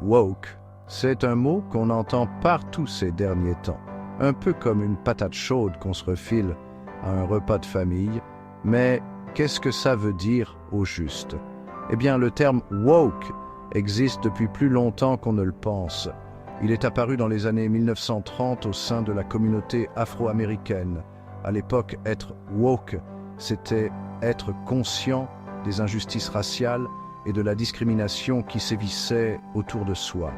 Woke, c'est un mot qu'on entend partout ces derniers temps, un peu comme une patate chaude qu'on se refile à un repas de famille, mais qu'est-ce que ça veut dire au juste? Eh bien, le terme woke existe depuis plus longtemps qu'on ne le pense. Il est apparu dans les années 1930 au sein de la communauté afro-américaine. À l'époque, être woke, c'était être conscient des injustices raciales et de la discrimination qui sévissait autour de soi.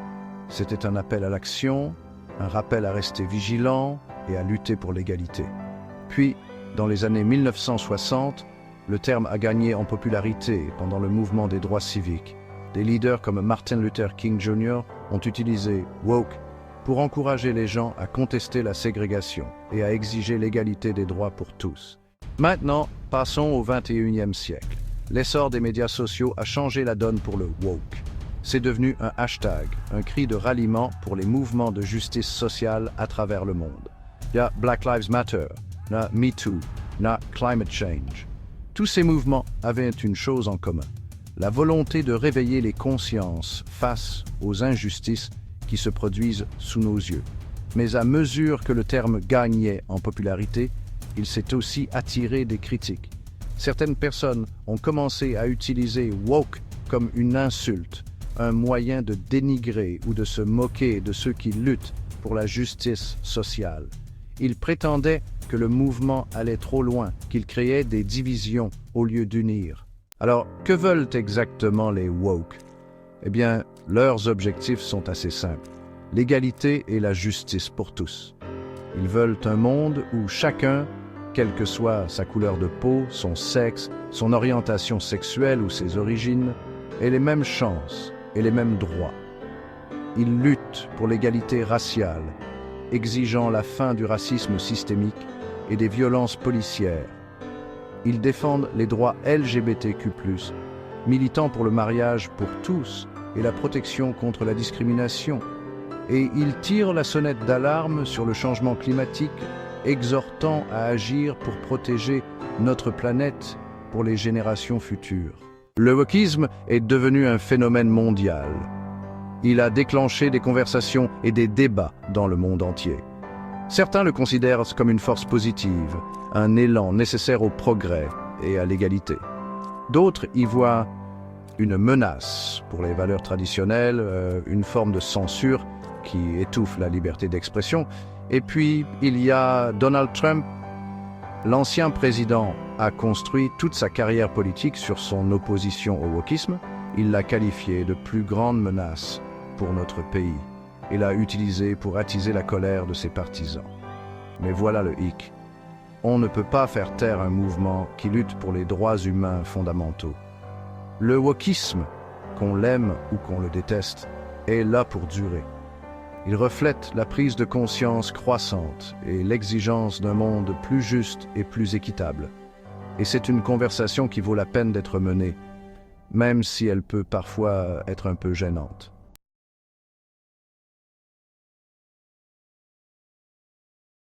C'était un appel à l'action, un rappel à rester vigilant et à lutter pour l'égalité. Puis, dans les années 1960, le terme a gagné en popularité pendant le mouvement des droits civiques. Des leaders comme Martin Luther King Jr. ont utilisé woke pour encourager les gens à contester la ségrégation et à exiger l'égalité des droits pour tous. Maintenant, passons au XXIe siècle. L'essor des médias sociaux a changé la donne pour le woke. C'est devenu un hashtag, un cri de ralliement pour les mouvements de justice sociale à travers le monde. Il y a Black Lives Matter, il y a Me Too, il y a Climate Change. Tous ces mouvements avaient une chose en commun, la volonté de réveiller les consciences face aux injustices qui se produisent sous nos yeux. Mais à mesure que le terme gagnait en popularité, il s'est aussi attiré des critiques. Certaines personnes ont commencé à utiliser woke comme une insulte, un moyen de dénigrer ou de se moquer de ceux qui luttent pour la justice sociale. Ils prétendaient que le mouvement allait trop loin, qu'il créait des divisions au lieu d'unir. Alors, que veulent exactement les woke? Eh bien, leurs objectifs sont assez simples. L'égalité et la justice pour tous. Ils veulent un monde où chacun, quelle que soit sa couleur de peau, son sexe, son orientation sexuelle ou ses origines, ait les mêmes chances et les mêmes droits. Ils luttent pour l'égalité raciale, exigeant la fin du racisme systémique et des violences policières. Ils défendent les droits LGBTQ+, militant pour le mariage pour tous et la protection contre la discrimination. Et ils tirent la sonnette d'alarme sur le changement climatique, exhortant à agir pour protéger notre planète pour les générations futures. Le wokisme est devenu un phénomène mondial. Il a déclenché des conversations et des débats dans le monde entier. Certains le considèrent comme une force positive, un élan nécessaire au progrès et à l'égalité. D'autres y voient une menace pour les valeurs traditionnelles, une forme de censure qui étouffe la liberté d'expression. Et puis, il y a Donald Trump. L'ancien président a construit toute sa carrière politique sur son opposition au wokisme. Il l'a qualifié de plus grande menace pour notre pays et l'a utilisé pour attiser la colère de ses partisans. Mais voilà le hic. On ne peut pas faire taire un mouvement qui lutte pour les droits humains fondamentaux. Le wokisme, qu'on l'aime ou qu'on le déteste, est là pour durer. Il reflète la prise de conscience croissante et l'exigence d'un monde plus juste et plus équitable. Et c'est une conversation qui vaut la peine d'être menée, même si elle peut parfois être un peu gênante.